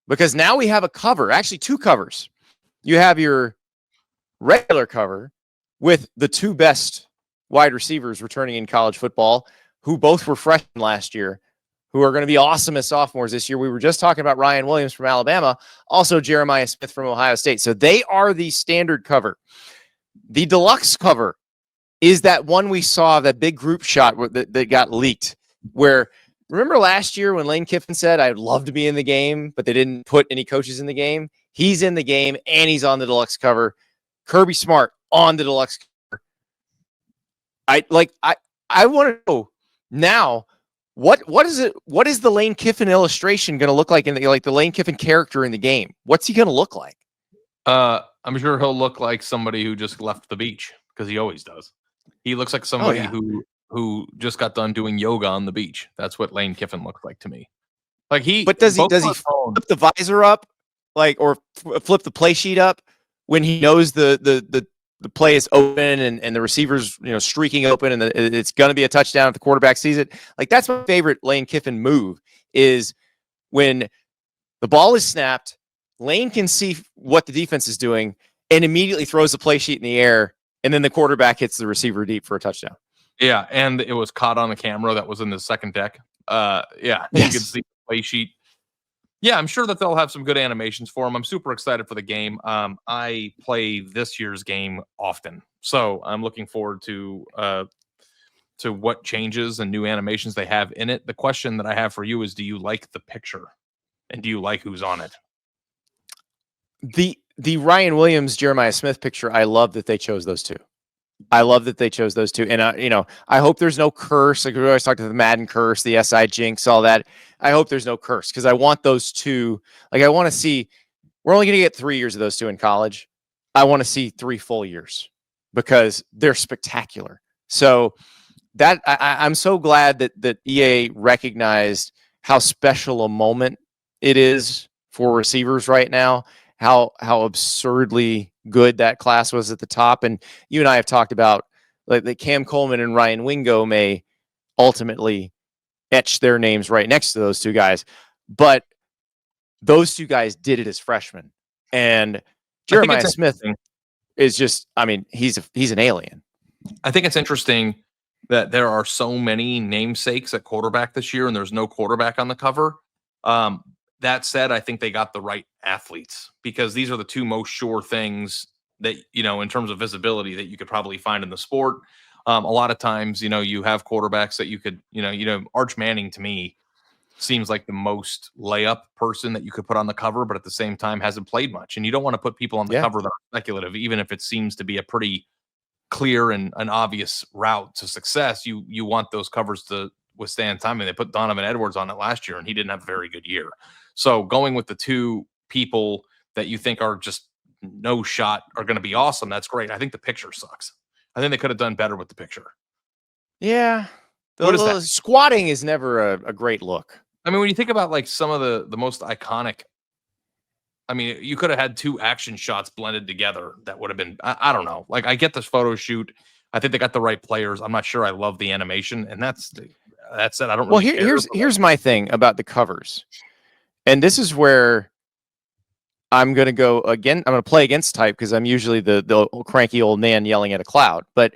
because now we have a cover, actually two covers. You have your regular cover with the two best wide receivers returning in college football, who both were freshmen last year, who are going to be awesome as sophomores this year. We were just talking about Ryan Williams from Alabama, also Jeremiah Smith from Ohio State. So they are the standard cover. The deluxe cover is that one we saw, that big group shot that got leaked, where remember last year when Lane Kiffin said, I'd love to be in the game, but they didn't put any coaches in the game? He's in the game, and he's on the deluxe cover. Kirby Smart on the deluxe cover. I want to know now, what is it? What is the Lane Kiffin illustration going to look like in the Lane Kiffin character in the game? What's he going to look like? I'm sure he'll look like somebody who just left the beach, because he always does. He looks like somebody who just got done doing yoga on the beach. That's what Lane Kiffin looks like to me. But does he flip the visor up, or flip the play sheet up when he knows the play is open and the receiver's streaking open and it's going to be a touchdown if the quarterback sees it? That's my favorite Lane Kiffin move, is when the ball is snapped, Lane can see what the defense is doing and immediately throws the play sheet in the air, and then the quarterback hits the receiver deep for a touchdown. Yeah, and it was caught on the camera that was in the second deck. Yes. You can see the play sheet. Yeah, I'm sure that they'll have some good animations for him. I'm super excited for the game. I play this year's game often, so I'm looking forward to what changes and new animations they have in it. The question that I have for you is, do you like the picture, and do you like who's on it? The Ryan Williams, Jeremiah Smith picture, I love that they chose those two. And I hope there's no curse. We always talk to the Madden curse, the SI jinx, all that. I hope there's no curse, because I want those two. I want to see. We're only going to get 3 years of those two in college. I want to see 3 full years, because they're spectacular. So that I'm so glad that EA recognized how special a moment it is for receivers right now. How absurdly good that class was at the top. And you and I have talked about that Cam Coleman and Ryan Wingo may ultimately etch their names right next to those two guys. But those two guys did it as freshmen. And Jeremiah Smith is just, he's an alien. I think it's interesting that there are so many namesakes at quarterback this year, and there's no quarterback on the cover. That said, I think they got the right athletes, because these are the two most sure things that, in terms of visibility, that you could probably find in the sport. A lot of times, you have quarterbacks that you could, Arch Manning to me seems like the most layup person that you could put on the cover, but at the same time hasn't played much. And you don't want to put people on the cover that are speculative, even if it seems to be a pretty clear and an obvious route to success. You want those covers to withstand time. And they put Donovan Edwards on it last year, and he didn't have a very good year. So going with the two people that you think are just no shot are going to be awesome, that's great. I think the picture sucks. I think they could have done better with the picture. Yeah. The squatting is never a great look. When you think about some of the most iconic, you could have had 2 action shots blended together. That would have been, I don't know. I get this photo shoot. I think they got the right players. I'm not sure I love the animation, and that's it. I don't really care. Here's my thing about the covers. And this is where I'm going to go again. I'm going to play against type, because I'm usually the cranky old man yelling at a cloud. But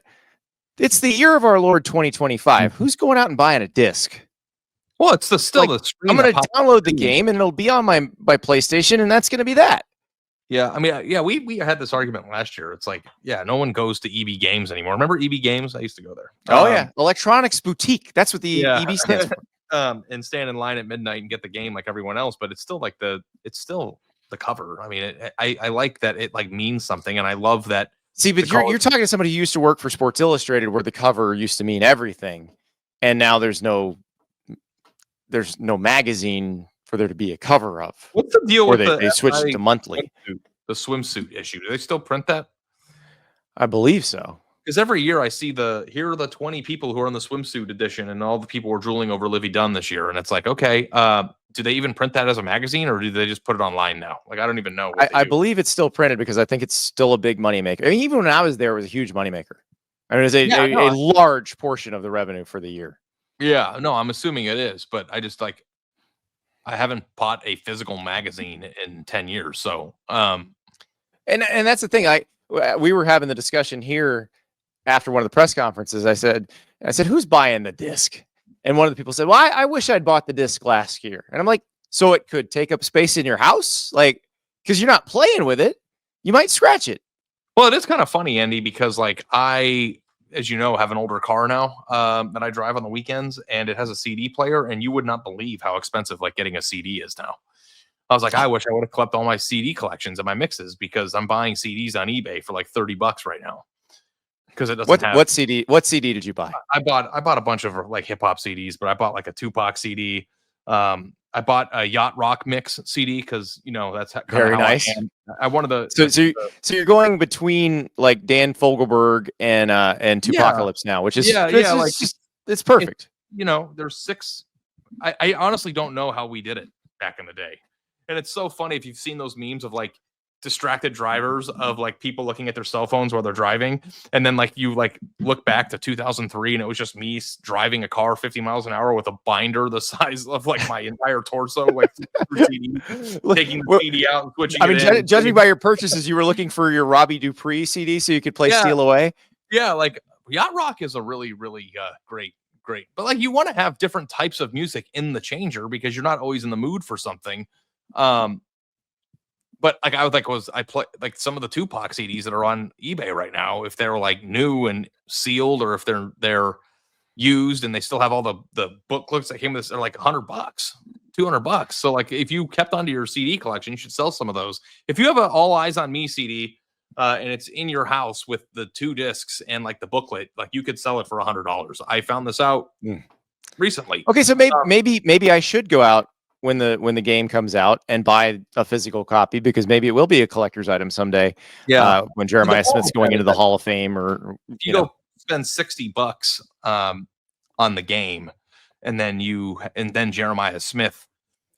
it's the year of our Lord 2025. Who's going out and buying a disc? Well, it's still the screen. I'm going to download the game, and it'll be on my PlayStation, and that's going to be that. Yeah, we had this argument last year. It's no one goes to EB Games anymore. Remember EB Games? I used to go there. Oh, yeah. Electronics Boutique. That's what the EB stands for. And stand in line at midnight and get the game like everyone else, but it's still it's still the cover. I like that it means something, and I love that. See, but you're talking to somebody who used to work for Sports Illustrated, where the cover used to mean everything, and now there's no magazine for there to be a cover of. What's the deal with they switched it to monthly? The swimsuit issue. Do they still print that? I believe so. Because every year I see here are the 20 people who are in the swimsuit edition, and all the people were drooling over Livy Dunn this year. And it's okay, do they even print that as a magazine, or do they just put it online now? I don't even know. I believe it's still printed, because I think it's still a big moneymaker. Even when I was there, it was a huge moneymaker. It was a large portion of the revenue for the year. Yeah, no, I'm assuming it is, but I just I haven't bought a physical magazine in 10 years. So, And that's the thing. We were having the discussion here after one of the press conferences. I said, who's buying the disc? And one of the people said, well, I wish I'd bought the disc last year. And I'm like, so it could take up space in your house? Like, because you're not playing with it. You might scratch it. well, it is kind of funny, Andy, because like as you know, have an older car now that I drive on the weekends, and it has a CD player, and you would not believe how expensive like getting a CD is now. I was like, I wish I would have kept all my CD collections and my mixes, because I'm buying CDs on eBay for like $30 right now. Because it doesn't have what CD did you buy? I bought a bunch of like hip hop CDs, but I bought like a Tupac CD. I bought a Yacht Rock mix CD because that's Very nice. I wanted So you're going between like Dan Fogelberg and Tupacalypse now, which is it's perfect. There's 6. I honestly don't know how we did it back in the day, and it's so funny if you've seen those memes of like distracted drivers of like people looking at their cell phones while they're driving, and then like you like look back to 2003 and it was just me driving a car 50 miles an hour with a binder the size of like my entire torso, like taking the CD out and switching judging by your purchases, you were looking for your Robbie Dupree CD so you could play Steal Away. Yeah, like Yacht Rock is a really great, but like you want to have different types of music in the changer because you're not always in the mood for something. But like I play like some of the Tupac CDs that are on eBay right now, if they're like new and sealed, or if they're used and they still have all the booklets that came with this, they're like $100, $200. So like if you kept onto your CD collection, you should sell some of those. If you have a All Eyes on Me CD and it's in your house with the 2 discs and like the booklet, like you could sell it for $100. I found this out recently. Okay, so maybe I should go out when the game comes out and buy a physical copy, because maybe it will be a collector's item someday. Yeah, when Jeremiah Smith's going into the Hall of Fame, or if you go spend $60 on the game, and then Jeremiah Smith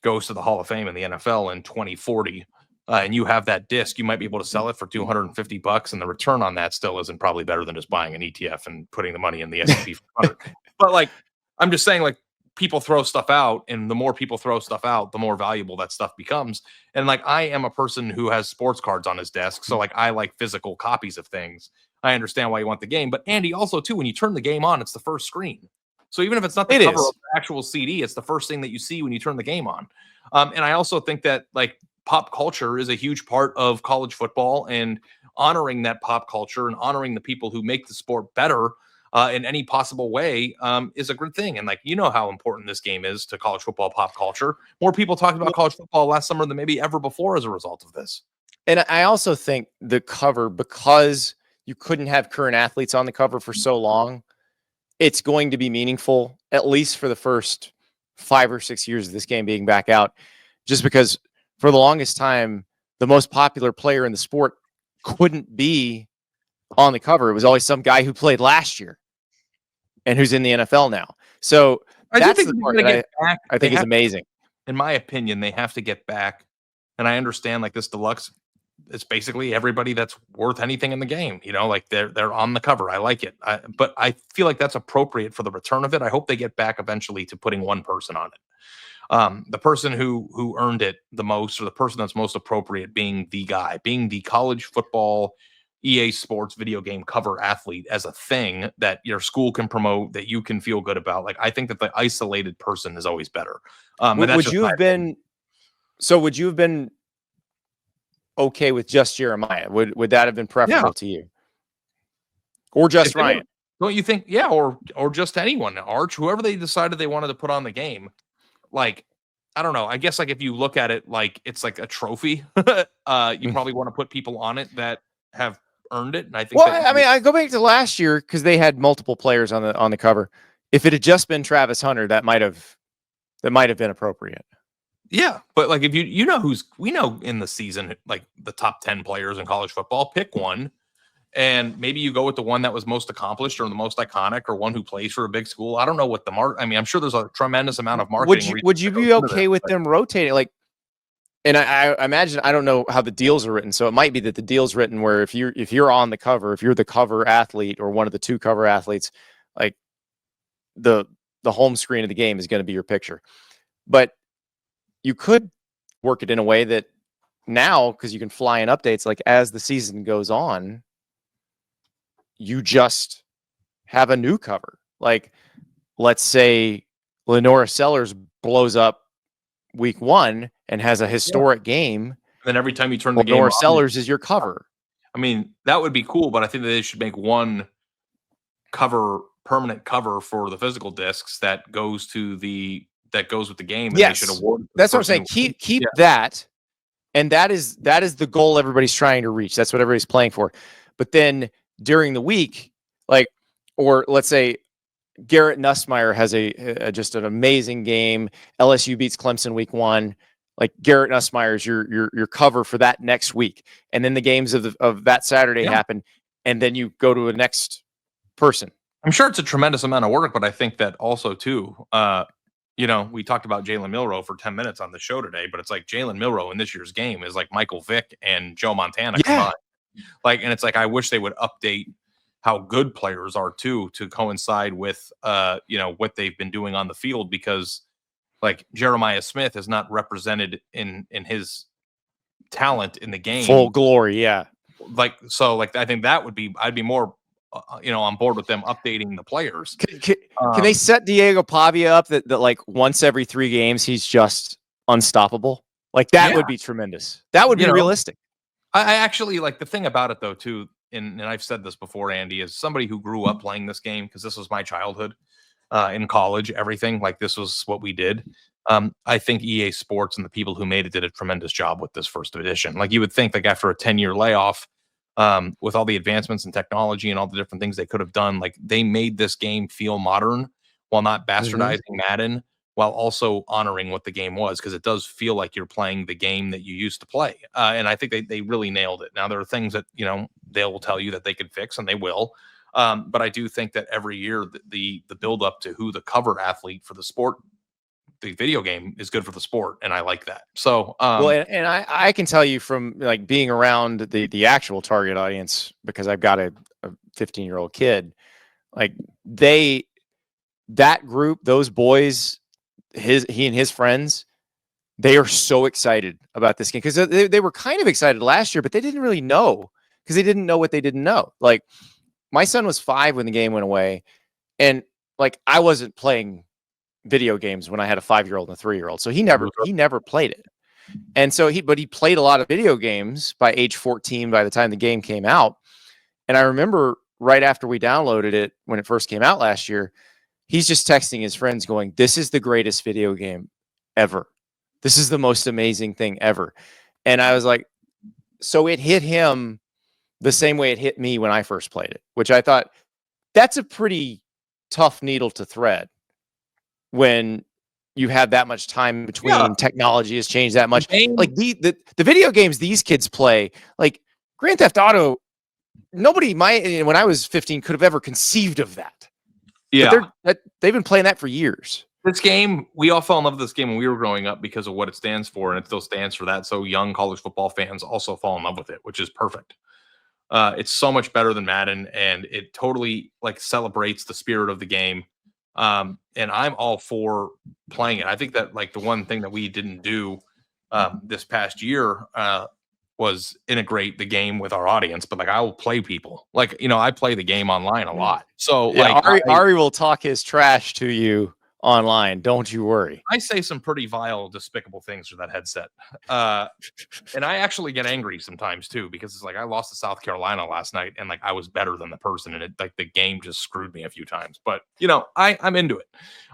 goes to the Hall of Fame in the NFL in 2040, and you have that disc, you might be able to sell it for $250, and the return on that still isn't probably better than just buying an ETF and putting the money in the S&P 500. But like, I'm just saying, like, people throw stuff out, and the more people throw stuff out, the more valuable that stuff becomes. And like, I am a person who has sports cards on his desk, so like I like physical copies of things. I understand why you want the game, but Andy, also too, when you turn the game on, it's the first screen. So even if it's not the cover of the actual CD, it's the first thing that you see when you turn the game on. And I also think that like pop culture is a huge part of college football, and honoring that pop culture and honoring the people who make the sport better in any possible way is a good thing. And like, how important this game is to college football pop culture. More people talked about college football last summer than maybe ever before as a result of this. And I also think the cover, because you couldn't have current athletes on the cover for so long, it's going to be meaningful, at least for the first 5 or 6 years of this game being back out, just because for the longest time, the most popular player in the sport couldn't be on the cover. It was always some guy who played last year and who's in the NFL now. So that's the part that I think is amazing. In my opinion, they have to get back. And I understand like this deluxe, it's basically everybody that's worth anything in the game. Like they're on the cover. I like it. But I feel like that's appropriate for the return of it. I hope they get back eventually to putting one person on it. The person who earned it the most, or the person that's most appropriate, being the college football EA Sports video game cover athlete as a thing that your school can promote, that you can feel good about. Like, I think that the isolated person is always better. Would you have been okay with just Jeremiah? Would that have been preferable to you? Or just Ryan? Don't you think? Yeah, or just anyone, Arch, whoever they decided they wanted to put on the game. Like, I don't know. I guess like if you look at it like it's like a trophy, you probably want to put people on it that have earned it. And I think I go back to last year because they had multiple players on the cover. If it had just been Travis Hunter, that might have been appropriate. Yeah, but like if we know in the season, like the top 10 players in college football, pick one, and maybe you go with the one that was most accomplished or the most iconic, or one who plays for a big school. I don't know what I mean, I'm sure there's a tremendous amount of marketing. Would you be okay with them rotating? Like, and I imagine, I don't know how the deals are written, so it might be that the deal's written where if you're on the cover, if you're the cover athlete or one of the 2 cover athletes, like the home screen of the game is going to be your picture. But you could work it in a way that now, because you can fly in updates, like as the season goes on, you just have a new cover. Like, let's say Lenora Sellers blows up week 1 and has a historic game. And then every time you turn the game Lenora on, Sellers is your cover. I mean, that would be cool, but I think that they should make one permanent cover for the physical discs that goes with the game. And Yes, they should award that's what I'm saying. Keep that, and that is the goal everybody's trying to reach. That's what everybody's playing for. But then during the week, like, or let's say Garrett Nussmeier has a just an amazing game. LSU beats Clemson week 1. Like, Garrett Nussmeier is your cover for that next week, and then the games of that Saturday happen, and then you go to a next person. I'm sure it's a tremendous amount of work, but I think that also too, we talked about Jalen Milroe for 10 minutes on the show today, but it's like Jalen Milroe in this year's game is like Michael Vick and Joe Montana combined. Like, and it's like, I wish they would update how good players are too, to coincide with, what they've been doing on the field, because like Jeremiah Smith is not represented in his talent in the game. Full glory. Yeah. Like, so like, I think that would be, I'd be more, on board with them updating the players. Can they set Diego Pavia up that like once every 3 games, he's just unstoppable? Like, that would be tremendous. That would be realistic. I actually like the thing about it though, too. And I've said this before, Andy, as somebody who grew up playing this game, because this was my childhood, in college, everything, like, this was what we did. I think EA Sports and the people who made it did a tremendous job with this first edition. Like, you would think, like, after a 10-year layoff, with all the advancements in technology and all the different things they could have done, like, they made this game feel modern while not bastardizing Madden, while also honoring what the game was, because it does feel like you're playing the game that you used to play. And I think they really nailed it. Now, there are things that, they will tell you that they could fix, and they will. But I do think that every year the build up to who the cover athlete for the sport, the video game, is good for the sport, and I like that. So well, and I can tell you from like being around the actual target audience, because I've got a 15-year-old kid, like that group, those boys, he and his friends, they are so excited about this game, because they were kind of excited last year, but they didn't really know, because they didn't know what they didn't know. Like, my son was 5 when the game went away, and like, I wasn't playing video games when I had a 5-year-old and a 3-year-old, so he never played it. And so he played a lot of video games by age 14 by the time the game came out. And I remember right after we downloaded it, when it first came out last year, he's just texting his friends going, "This is the greatest video game ever. This is the most amazing thing ever." And I was like, so it hit him the same way it hit me when I first played it, which I thought, that's a pretty tough needle to thread when you have that much time between. Technology has changed that much. Like, the video games these kids play, like Grand Theft Auto, nobody when I was 15 could have ever conceived of that. Yeah. But they've been playing that for years. This game, we all fell in love with this game when we were growing up because of what it stands for, and it still stands for that. So young college football fans also fall in love with it, which is perfect. It's so much better than Madden, and it totally like celebrates the spirit of the game. And I'm all for playing it. I think that like the one thing that we didn't do this past year was integrate the game with our audience, but like, I will play people. Like, I play the game online a lot. So yeah, like Ari will talk his trash to you online. Don't you worry. I say some pretty vile, despicable things for that headset. And I actually get angry sometimes too, because it's like, I lost to South Carolina last night, and like, I was better than the person, and it like the game just screwed me a few times. But I'm into it.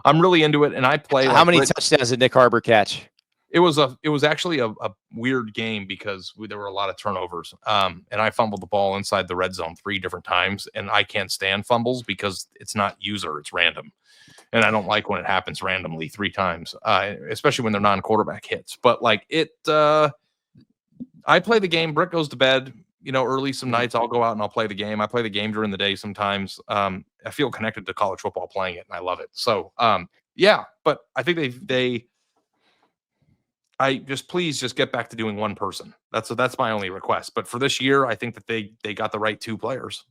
I'm really into it, and I play. How many touchdowns did Nick Harbor catch? It was actually a weird game, because there were a lot of turnovers. And I fumbled the ball inside the red zone 3 different times, and I can't stand fumbles because it's not user, it's random. And I don't like when it happens randomly 3 times, especially when they're non-quarterback hits. But like I play the game. Britt goes to bed, early some nights. I'll go out and I'll play the game. I play the game during the day sometimes. I feel connected to college football playing it, and I love it. So, yeah. But I think please just get back to doing one person. That's my only request. But for this year, I think that they got the right 2 players.